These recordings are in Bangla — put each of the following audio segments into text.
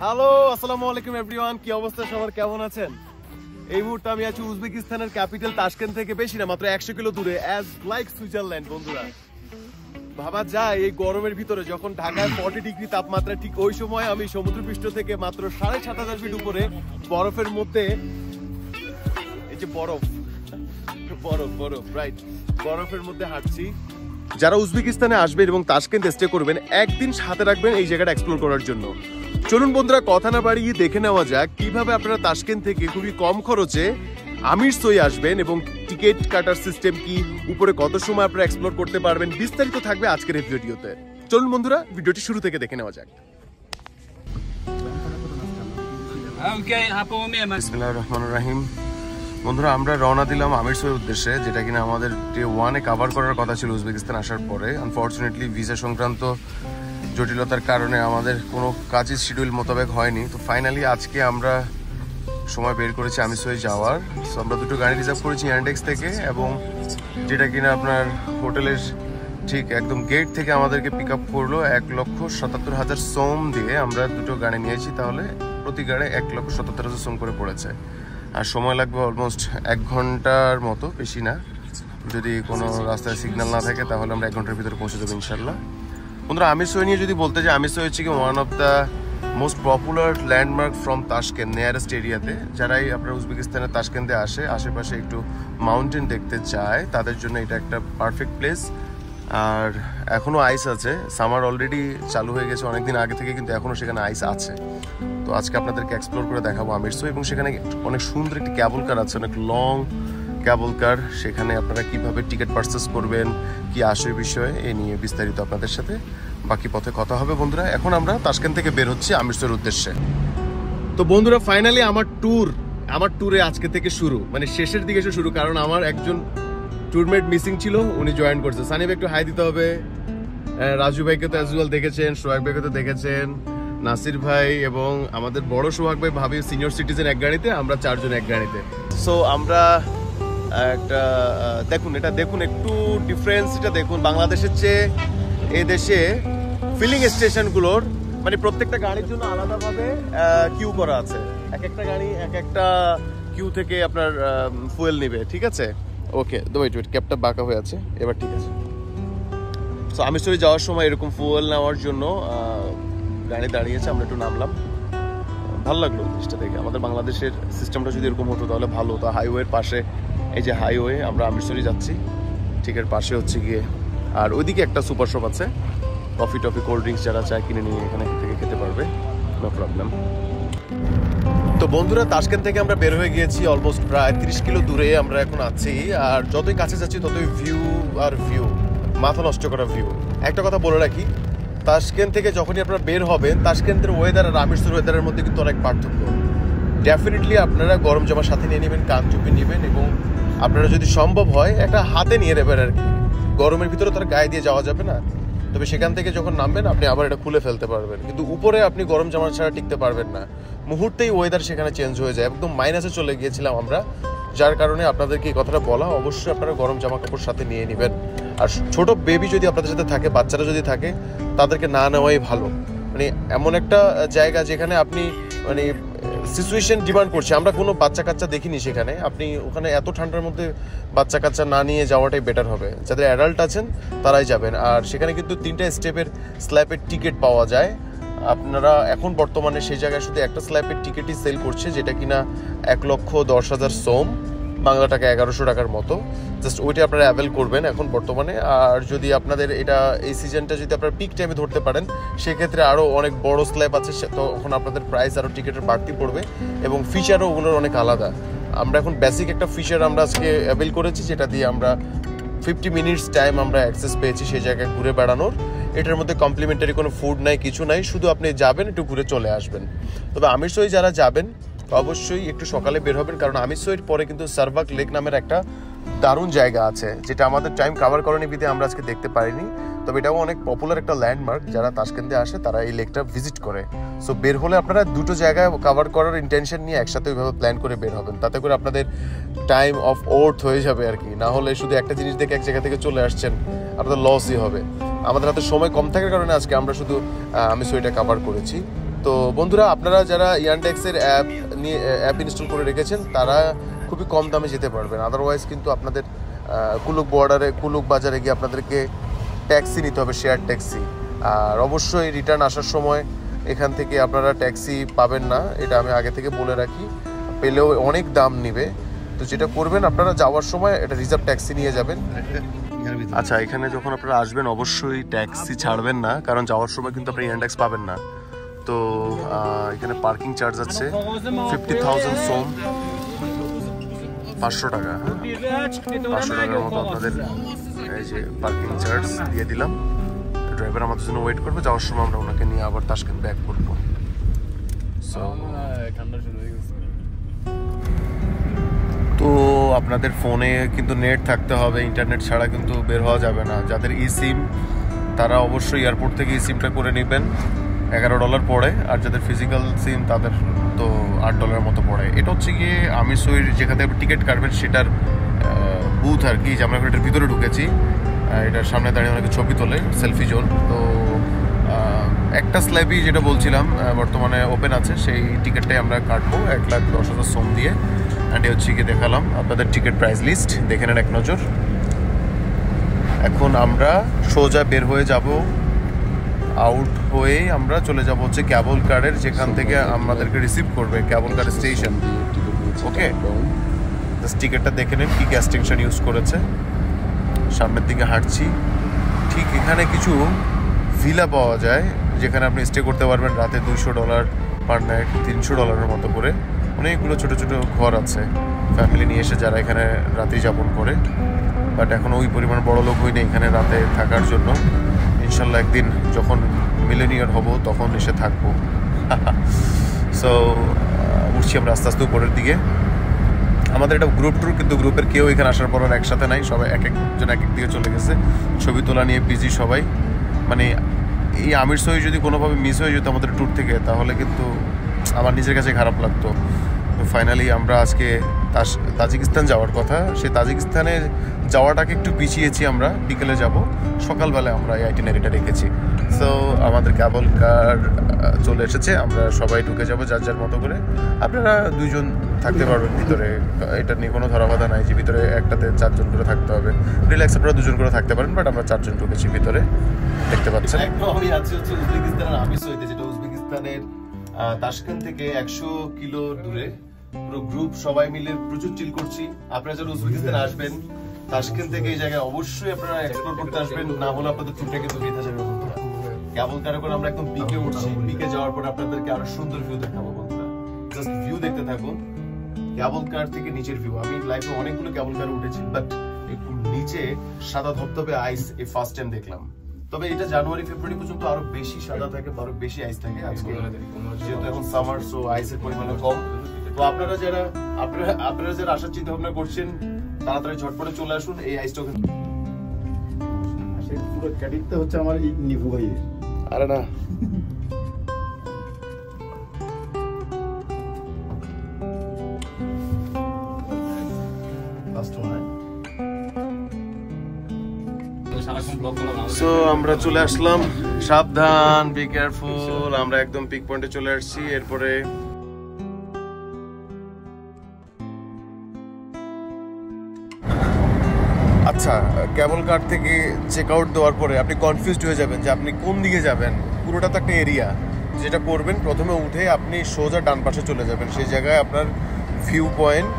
হ্যালো, আসসালামু আলাইকুম এভরিওয়ান। কি অবস্থা সবার, কেমন আছেন? এই মুহূর্তে আমি আছি উজবেকিস্তানের ক্যাপিটাল তাশকেন্ট থেকে বেশি না, মাত্র 100 কিলো দূরে, অ্যাজ লাইক সুইজারল্যান্ড। বন্ধুরা, ভাবা যায় এই গরমের ভিতরে যখন ঢাকায় 40 ডিগ্রি তাপমাত্রা, ঠিক ওই সময় আমি সমুদ্রপৃষ্ঠ থেকে মাত্র 7,500 ফিট উপরে বরফের মধ্যে, এই যে বরফ রাইট, বরফের মধ্যে হাঁটছি। যারা উজবেকিস্তানে আসবেন এবং তাশকেন্ট স্টে করবেন, একদিন সাথে রাখবেন এই জায়গাটা এক্সপ্লোর করার জন্য। চলুন বন্ধুরা, কথা না বাড়িয়ে দেখে নেওয়া যাক কিভাবে আপনারা তাশকেন্ট থেকে খুবই কম খরচে আমিরসোই আসবেন এবং টিকিট কাটার সিস্টেম কি, উপরে কত সময় আপনারা এক্সপ্লোর করতে পারবেন, বিস্তারিত থাকবে আজকের এই ভিডিওতে। চলুন বন্ধুরা, ভিডিওটি শুরু থেকে দেখে নেওয়া যাক। বিসমিল্লাহির রহমানির রহিম। বন্ধুরা, আমরা রওনা দিলাম আমিরসোইয়ের উদ্দেশ্যে, যেটা কিনা আমাদের ডে 1-এ কভার করার কথা ছিল উজবেকিস্তান আসার পরে। আনফর্চুনেটলি ভিসা সংক্রান্ত জটিলতার কারণে আমাদের কোনো কাজের শিডিউল মোতাবেক হয়নি। তো ফাইনালি আজকে আমরা সময় বের করেছি আমিরসোই যাওয়ার। সো আমরা দুটো গাড়ি রিজার্ভ করেছি ইয়ান্ডেক্স থেকে, এবং যেটা কিনা আপনার হোটেলের ঠিক একদম গেট থেকে আমাদেরকে পিক আপ করলো 1,77,000 সোম দিয়ে। আমরা দুটো গাড়ি নিয়েছি, তাহলে প্রতি গাড়ি 1,77,000 সোম করে পড়েছে। আর সময় লাগবে অলমোস্ট 1 ঘন্টার মতো, বেশি না। যদি কোনো রাস্তায় সিগন্যাল না থাকে তাহলে আমরা 1 ঘন্টার ভিতরে পৌঁছে দেবো ইনশাল্লাহ। বন্ধুরা, আমিরসোই নিয়ে যদি বলতে যাই, আমিরসোই হচ্ছে কি one of the most popular landmark from Tashkent, nearest এরিয়াতে। যারাই আপনার উজবেকিস্তানের তাশকেন্টে আসে, আশেপাশে একটু মাউন্টেন দেখতে চায়, তাদের জন্য এটা একটা পারফেক্ট প্লেস। আর এখনও আইস আছে, সামার অলরেডি চালু হয়ে গেছে অনেকদিন আগে থেকে, কিন্তু এখনও সেখানে আইস আছে। তো আজকে আপনাদেরকে এক্সপ্লোর করে দেখাবো আমিরসোই, এবং সেখানে অনেক সুন্দর একটি ক্যাবল কার আছে, অনেক লং ক্যাবল কার। সেখানে আপনারা কিভাবে টিকিট পারচেস করবেন, কি আসে বিষয়ে, এ নিয়ে বিস্তারিত আপনাদের সাথে বাকি পথে কথা হবে। বন্ধুরা, এখন আমরা তাশকেন্ট থেকে বের হচ্ছি আমিরসোইয়ের উদ্দেশ্যে। তো বন্ধুরা, ফাইনালি আমার ট্যুরে আজকে থেকে শুরু, মানে শেষের দিকে এসে শুরু, কারণ আমার একজন ট্যুরমেট মিসিং ছিল, উনি জয়েন করছে। সানি ভাই একটু হাই দিতে হবে। রাজু ভাইকে তো অ্যাজুয়াল দেখেছেন, সোহাগ ভাইকে তো দেখেছেন, নাসির ভাই এবং আমাদের বড় সোহাগ ভাই, ভাবি সিনিয়র সিটিজেন এক গাড়িতে, আমরা 4 জন এক গাড়িতে। সো আমরা একটা দেখুন একটু ডিফারেন্স, এটা দেখুন। বাংলাদেশের চেয়ে এই দেশে ফিলিং স্টেশনগুলোর মানে প্রত্যেকটা গাড়ির জন্য আলাদাভাবে কিউ করা আছে। এক একটা গাড়ি এক একটা কিউ থেকে আপনার ফুয়েল নেবে, ঠিক আছে? ওকে, ওয়েট ক্যাবটা বাঁকা হয়ে আছে, এবার ঠিক আছে। সো আমিরসোই যাওয়ার সময় এরকম ফুয়েল নেওয়ার জন্য গাড়ি দাঁড়িয়েছে, আমরা একটু নামলাম। ভালো লাগলো জিনিসটা দেখে। আমাদের বাংলাদেশের সিস্টেমটা যদি এরকম হতো তাহলে ভালো হতো। হাইওয়ের পাশে, এই যে হাইওয়ে, আমরা আমিরসোই যাচ্ছি, ঠিক এর পাশে হচ্ছে গিয়ে, আর ওইদিকে একটা সুপার শপ আছে, কফি টফি কোল্ড ড্রিঙ্কস যারা চায় কিনে নিয়ে এখানে থেকে খেতে পারবে, নো প্রবলেম। তো বন্ধুরা, তাশকেন্ট থেকে আমরা বের হয়ে গিয়েছি, অলমোস্ট প্রায় 30 কিলো দূরে আমরা এখন আছি। আর যতই কাছে যাচ্ছি ততই ভিউ আর ভিউ, মাথা নষ্ট করা ভিউ। একটা কথা বলে রাখি, তাশকেন্ট থেকে যখনই আপনারা বের হবেন, তাশকেন্টের ওয়েদার আর আমিরসোইয়ের ওয়েদারের মধ্যে কিন্তু অনেক পার্থক্য। ডেফিনেটলি আপনারা গরম জামার সাথে নিয়ে নেবেন, কান টুপি নেবেন, এবং আপনারা যদি সম্ভব হয় একটা হাতে নিয়ে নেবেন আর কি। গরমের ভিতরে তার গায়ে দিয়ে যাওয়া যাবে না, তবে সেখান থেকে যখন নামবেন আপনি আবার এটা খুলে ফেলতে পারবেন। কিন্তু উপরে আপনি গরম জামা ছাড়া টিকতে পারবেন না, মুহূর্তেই ওয়েদার সেখানে চেঞ্জ হয়ে যায়। একদম মাইনাসে চলে গিয়েছিলাম আমরা, যার কারণে আপনাদেরকে এই কথাটা বলা। অবশ্যই আপনারা গরম জামা কাপড় সাথে নিয়ে নেবেন। আর ছোট বেবি যদি আপনাদের সাথে থাকে, বাচ্চারা যদি থাকে, তাদেরকে না নেওয়াই ভালো। মানে এমন একটা জায়গা যেখানে আপনি মানে সিচুয়েশন ডিমান্ড করছে। আমরা কোনো বাচ্চা কাচ্চা দেখিনি সেখানে, আপনি ওখানে এত ঠান্ডার মধ্যে বাচ্চা কাচ্চা না নিয়ে যাওয়াটাই বেটার হবে। যাদের অ্যাডাল্ট আছেন তারাই যাবেন। আর সেখানে কিন্তু 3টা স্টেপের স্ল্যাপের টিকিট পাওয়া যায়। আপনারা এখন বর্তমানে সেই জায়গায় শুধু একটা স্ল্যাপের টিকিটই সেল করছে, যেটা কিনা 1,10,000 সোম, বাংলা টাকা 1100 টাকার মতো। জাস্ট ওইটা আপনারা অ্যাভেল করবেন এখন বর্তমানে। আর যদি আপনাদের এটা এই সিজনটা যদি আপনারা পিক টাইমে ধরতে পারেন, সেক্ষেত্রে আরও অনেক বড় স্ল্যাব আছে, তখন আপনাদের প্রাইস আরও টিকিটের বাড়তি পড়বে, এবং ফিচারও ওগুলোর অনেক আলাদা। আমরা এখন বেসিক একটা ফিচার আমরা আজকে অ্যাভেল করেছি, যেটা দিয়ে আমরা 50 মিনিটস টাইম আমরা অ্যাক্সেস পেয়েছি সেই জায়গায় ঘুরে বেড়ানোর। এটার মধ্যে কমপ্লিমেন্টারি কোনো ফুড নাই, কিছু নাই, শুধু আপনি যাবেন, একটু ঘুরে চলে আসবেন। তবে আমিরসোই যারা যাবেন অবশ্যই একটু সকালে বের হবেন, কারণ আমিরসোইয়ের পরে কিন্তু সারভাক লেক নামের একটা দারুণ জায়গা আছে, যেটা আমাদের টাইম কভার করানি বিধে আমরা আজকে দেখতে পারিনি। তবে এটাও অনেক পপুলার একটা ল্যান্ডমার্ক, যারা তাশকেন্টে আসে তারা এই লেকটা ভিজিট করে। সো বের হলে আপনারা দুটো জায়গায় কভার করার ইন্টেনশন নিয়ে একসাথে ওইভাবে প্ল্যান করে বের হবেন, তাতে করে আপনাদের টাইম অফ ওর্থ হয়ে যাবে আর কি। না হলে শুধু একটা জিনিস দেখে এক জায়গা থেকে চলে আসছেন, আপনাদের লসই হবে। আমাদের হাতে সময় কম থাকার কারণে আজকে আমরা শুধু আমিরসোইটা কভার করেছি। তো বন্ধুরা, আপনারা যারা ইয়ানডেক্সের অ্যাপ ইনস্টল করে রেখেছেন তারা খুবই কম দামে যেতে পারবেন। আদারওয়াইজ কিন্তু আপনাদের কুলুক বাজারে গিয়ে আপনাদেরকে ট্যাক্সি নিতে হবে, শেয়ার ট্যাক্সি। আর অবশ্যই রিটার্ন আসার সময় এখান থেকে আপনারা ট্যাক্সি পাবেন না, এটা আমি আগে থেকে বলে রাখি। পেলেও অনেক দাম নেবে। তো যেটা করবেন, আপনারা যাওয়ার সময় এটা রিজার্ভ ট্যাক্সি নিয়ে যাবেন। আচ্ছা, এখানে যখন আপনারা আসবেন অবশ্যই ট্যাক্সি ছাড়বেন না, কারণ যাওয়ার সময় কিন্তু আপনি ইয়ানডেক্স পাবেন না। তো এখানে পার্কিং চার্জ আছে 50,000 সোম, 500 টাকা। 500 টাকার মতো আপনাদের এই যে পার্কিং চার্জ দিয়ে দিলাম। ড্রাইভার আমাদের জন্য ওয়েট করবে, যাওয়ার সময় আমরা ওনাকে নিয়ে আবার তাশকেন্ট ব্যাক করবো। তো আপনাদের ফোনে কিন্তু নেট থাকতে হবে, ইন্টারনেট ছাড়া কিন্তু বের হওয়া যাবে না। যাদের ই সিম তারা অবশ্যই এয়ারপোর্ট থেকে ই সিমটা করে নেবেন, $11 পড়ে। আর যাদের ফিজিক্যাল সিম তাদের তো $8 মতো পড়ে। এটা হচ্ছে গিয়ে আমিরসইর যেখান থেকে টিকিট কাটবেন সেটার বুথ আর কি। যে আমরা এটার ভিতরে ঢুকেছি, এটার সামনে দাঁড়িয়ে অনেকে ছবি তোলে, সেলফি জোন। তো একটা স্ল্যাবই যেটা বলছিলাম বর্তমানে ওপেন আছে, সেই টিকিটটাই আমরা কাটবো 1,10,000 সোম দিয়ে। অ্যান্ড হচ্ছে গিয়ে দেখালাম আপনাদের টিকিট প্রাইস লিস্ট, দেখে নেন এক নজর। এখন আমরা সোজা বের হয়ে যাব, আউট হয়ে আমরা চলে যাব হচ্ছে ক্যাবল কারের, যেখান থেকে আমাদেরকে রিসিভ করবে ক্যাবল কার স্টেশন। ওকে, জাস্ট টিকিটটা দেখে নেন কি গ্যাস স্টেশন ইউজ করেছে। সামনের দিকে হাঁটছি, ঠিক এখানে কিছু ভিলা পাওয়া যায় যেখানে আপনি স্টে করতে পারবেন রাতে $200 পার নাইট, $300 মতো করে। অনেকগুলো ছোটো ছোটো ঘর আছে ফ্যামিলি নিয়ে এসে যারা এখানে রাতেই যাপন করে। বাট এখন ওই পরিমাণ বড় লোক হইনি এখানে রাতে থাকার জন্য। ইনশাল্লাহ একদিন যখন মিলেনিয়ার হব তখন এসে থাকবো। সো উঠছি আমরা আস্তে আস্তে উপরের দিকে। আমাদের এটা গ্রুপ ট্যুর, কিন্তু গ্রুপের কেউ এখানে আসার পর একসাথে নাই, সবাই এক একজন এক এক দিকে চলে গেছে। ছবি তোলা নিয়ে বিজি সবাই। মানে এই আমিরসই যদি কোনোভাবে মিস হয়ে যেত আমাদের ট্যুর থেকে, তাহলে কিন্তু আমার নিজের কাছে খারাপ লাগতো। তো ফাইনালি আমরা আজকে তাজিকিস্তান যাওয়ার কথা, সেই তাজিকিস্তানে যাওয়াটাকে একটু পিছিয়েছি। আমরা বিকেলে যাব, সকালবেলায় আমরা এই আইটিনারিটা রেখেছি। সো আমাদের ক্যাবল কার চলে এসেছে, আমরা সবাই ঢুকে যাব যার যার মতো করে। আপনারা 2 জন থাকতে পারবেন ভিতরে, এটা নিয়ে কোনো ধরাবাধা নাই যে ভিতরে একটাতে 4 জন করে থাকতে হবে। রিল্যাক্স আপনারা 2 জন করে থাকতে পারেন, বাট আমরা 4 জন ঢুকেছি ভিতরে, দেখতে পাচ্ছেন। আমি আছি হচ্ছে উজবেকিস্তানের আমিরসইতে, যেটা উজবেকিস্তানের তাশকেন্ট থেকে 100 কিলো দূরে। পুরো গ্রুপ সবাই মিলে প্রচুর চিল করছি। আপনারা যারা উজবেকিস্তানে আসবেন তাশকেন্ট থেকে এই জায়গায় অবশ্যই আপনারা এক্সপ্লোর করতে আসবেন, না হলে আপনাদের ট্যুরটা কিন্তু বৃথা যাবে বন্ধুরা। ক্যাবল কারে করে আমরা একদম পিকে উঠছি, পিকে যাওয়ার পর আপনাদেরকে আরো সুন্দর ভিউ দেখাবো বন্ধুরা। জাস্ট ভিউ দেখতে থাকুন, ক্যাবল কার থেকে নিচের ভিউ। আমি লাইফে অনেকগুলো ক্যাবল কার উঠেছি, বাট একটু নিচে সাদা ধবধবে আইস এই ফার্স্ট টাইম দেখলাম। তবে এটা জানুয়ারি ফেব্রুয়ারি পর্যন্ত আরো বেশি সাদা থাকে, আরো বেশি আইস থাকে। আজকে যেহেতু এখন সামার, সো আইসের পরিমাণ কম। তো আপনারা যারা আসার চিন্তা ভাবনা করছেন তাড়াতাড়ি ঝটপটে চলে আসুন। এই আইসটা পুরো ক্যাডিটটা হচ্ছে আমার এই নিভু ভাই। আরে না, সো আমরা চলে আসলাম। সাবধান, বি কেয়ারফুল। আমরা একদম পিক পয়েন্টে চলে আসছি। এরপরে আচ্ছা, ক্যাবল কার থেকে চেক আউট দেওয়ার পরে আপনি কনফিউজড হয়ে যাবেন যে আপনি কোন দিকে যাবেন। পুরোটা তো একটা এরিয়া। যেটা করবেন, প্রথমে উঠে আপনি সোজা ডান পাশে চলে যাবেন, সেই জায়গায় আপনার ভিউ পয়েন্ট।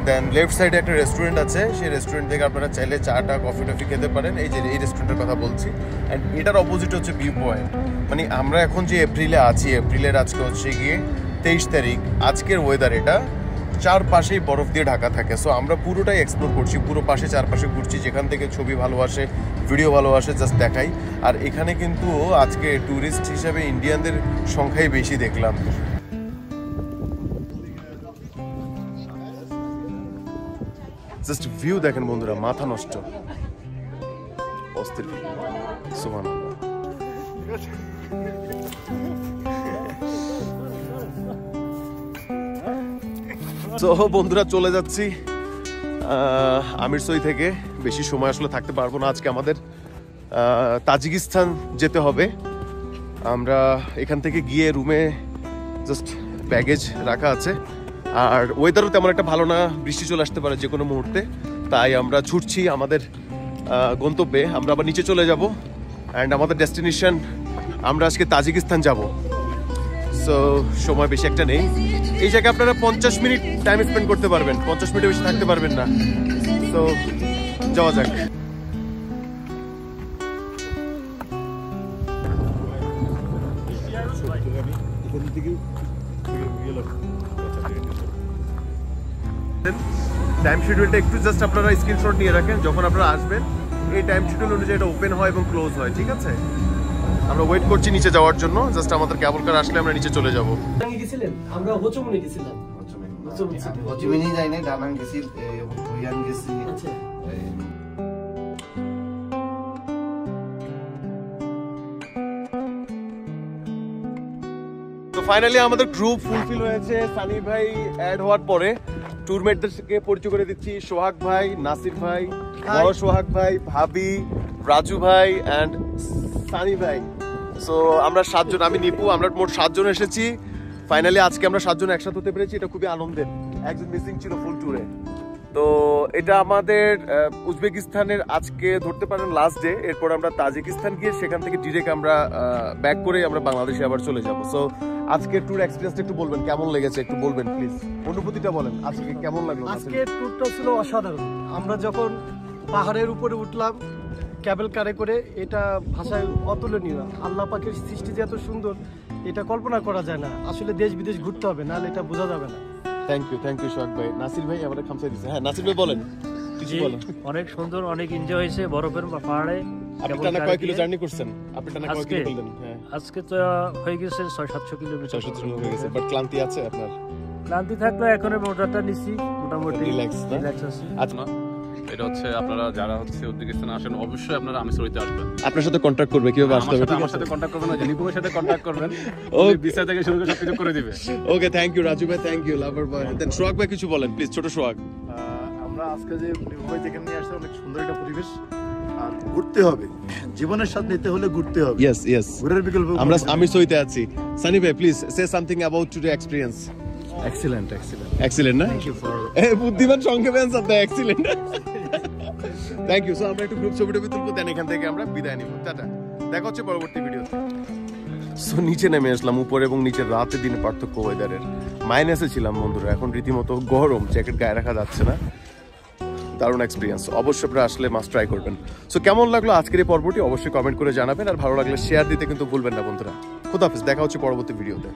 দেন লেফট সাইডে একটা রেস্টুরেন্ট আছে, সেই রেস্টুরেন্ট থেকে আপনারা চাইলে চাটা কফি টফি খেতে পারেন। এই যে এই রেস্টুরেন্টের কথা বলছি। অ্যান্ড এটার অপোজিট হচ্ছে ভিউ পয়েন্ট। মানে আমরা এখন যে এপ্রিলে আছি, এপ্রিলের আজকে হচ্ছে গিয়ে 23 তারিখ। আজকের ওয়েদার এটা, চারপাশেই বরফ দিয়ে ঢাকা থাকে। সো আমরা পুরোটাই এক্সপ্লোর করছি, পুরো পাশে চারপাশে ঘুরছি, যেখান থেকে ছবি ভালো আসে, ভিডিও ভালো আসে, জাস্ট দেখাই। আর এখানে কিন্তু আজকে ট্যুরিস্ট হিসাবে ইন্ডিয়ানদের সংখ্যাই বেশি দেখলাম। জাস্ট ভিউ দেখেন বন্ধুরা, মাথা নষ্ট, অস্থির। সুবহানাল্লাহ। তো বন্ধুরা চলে যাচ্ছি আমিরসই থেকে। বেশি সময় আসলে থাকতে পারবো না, আজকে আমাদের তাজিকিস্তান যেতে হবে। আমরা এখান থেকে গিয়ে রুমে জাস্ট ব্যাগেজ রাখা আছে। আর ওয়েদারও তেমন একটা ভালো না, বৃষ্টি চলে আসতে পারে যে কোনো মুহূর্তে, তাই আমরা ছুটছি আমাদের গন্তব্যে। আমরা আবার নিচে চলে যাব অ্যান্ড আমাদের ডেস্টিনেশন আমরা আজকে তাজিকিস্তান যাব। সো সময় বেশি একটা নেই, এই জায়গায় আপনারা 50 মিনিট টাইম স্পেন্ড করতে পারবেন, 50 মিনিটের বেশি থাকতে পারবেন না। তো যাওয়া যাক। টাইম শিডিউলটা একটু জাস্ট আপনারা স্ক্রিনশট নিয়ে রাখেন, যখন আপনারা আসবেন এই টাইম শিডিউল অনুযায়ী এটা ওপেন হয় এবং ক্লোজ হয়, ঠিক আছে? আমরা ওয়েট করছি নিচে যাওয়ার জন্য, জাস্ট আমাদের কেবল কার আসলে আমরা নিচে চলে যাব। আমরা হোচুমনি গেছিলাম, হোচিমিনি যাই নাই, ডানাং গেছি, হুইয়ান গেছি। আচ্ছা তো ফাইনালি আমাদের গ্রুপ ফুলফিল হয়েছে। সানি ভাই অ্যাড হওয়ার পরে ট্যুরমেটদেরকে পরিচয় করে দিচ্ছি, সোহাগ ভাই, নাসির ভাই, বড় সোহাগ ভাই, ভাবি, রাজু ভাই অ্যান্ড সানি ভাই। সো আমরা 7 জন, আমি নিপু, আমরা মোট 7 জন এসেছি। ফাইনালি আজকে আমরা 7 জন একসাথে হতে পেরেছি, এটা খুবই আনন্দের। একজন মিসিং ছিল ফুল ট্যুরে। তো এটা আমাদের উজবেকিস্তানের আজকে ধরতে পারেন লাস্ট ডে। এরপর আমরা তাজিকিস্তান গিয়ে সেখান থেকে ডিরেক্ট আমরা ব্যাক করে আমরা বাংলাদেশে আবার চলে যাব। সো আজকের ট্যুর এক্সপেরিয়েন্সটা একটু বলবেন, কেমন লেগেছে একটু বলবেন প্লিজ, অনুভূতিটা বলেন আজকে কেমন লাগলো? আজকের ট্যুরটা ছিল অসাধারণ। আমরা যখন পাহাড়ের উপরে উঠলাম ক্যাবেল কারে করে, এটা ভাষায় অতুলনীয়। আল্লাহ পাকের সৃষ্টি যে এত সুন্দর এটা কল্পনা করা যায় না। আসলে দেশ বিদেশ ঘুরতে হবে, নাহলে এটা বোঝা যাবে না। থ্যাংক ইউ সোহাগ ভাই। নাসির ভাই আমাদের খামসাই দিচ্ছে। হ্যাঁ নাসির ভাই বলেন কিছু বলেন। অনেক সুন্দর, অনেক এনজয় হয়েছে বরফের পাহাড়ে। আপনি টানা কয় কিলো জার্নি করছেন? আপনি টানা কয় কিলো বললেন? হ্যাঁ আজকে তো হয়ে গেছে 600-700 কিলোমিটার। 600 হয়ে গেছে, বাট ক্লান্তি আছে আপনার? ক্লান্তি থাকলে এখন মোটাটা নিছি, মোটামুটি রিল্যাক্স আছে। আচ্ছা এটা হচ্ছে আপনারা যারা হচ্ছে উজবেকিস্তানে আসেন অবশ্যই আপনারা আমিরসরিতে আসবেন। আপনার সাথে কন্টাক্ট করবে কিভাবে আসতে হবে? আমার সাথে কন্টাক্ট করবেন, নিপুমের সাথে কন্টাক্ট করবেন, ভিসা থেকে শুরু করে সবকিছু করে দিবে। ওকে থ্যাংক ইউ রাজু ভাই, থ্যাংক ইউ লাভার বয়। দেন সোহাগ ভাই কিছু বলেন প্লিজ, ছোট সোহাগ। আমরা আজকে যে নিপুভাই যেখানে নিয়ে আসছে অনেক সুন্দর একটা পরিবেশ, আর ঘুরতে হবে, জীবনের সাথে নিতে হলে ঘুরতে হবে। ইয়েস ঘুরের বিকল্প আমরা আমিরসরিতে আছি। সানি ভাই please say something about today experience. Excellent না? এই বুদ্ধিমান সংক্ষেপে আনসার দেয়, এক্সিলেন্ট। Thank you. সো আমরা একটু গ্রুপ ছবি তুলবো, দেন এখান থেকে আমরা বিদায় নিব। টাটা, দেখা হচ্ছে পরবর্তী ভিডিওতে। সো নিচে নেমে আসলাম, উপরে এবং নিচের রাতে দিনে পার্থক্য ওয়েদারের। মাইনাসে ছিলাম বন্ধুরা, এখন রীতিমতো গরম, জ্যাকেট গায়ে রাখা যাচ্ছে না। দারুণ এক্সপিরিয়েন্স, অবশ্যই আপনারা আসলে মাস্ট ট্রাই করবেন। সো কেমন লাগলো আজকের এই পর্বটি অবশ্যই কমেন্ট করে জানাবেন, আর ভালো লাগলে শেয়ার দিতে কিন্তু ভুলবেন না বন্ধুরা। খোদা হাফেজ, দেখা হচ্ছে পরবর্তী ভিডিওতে।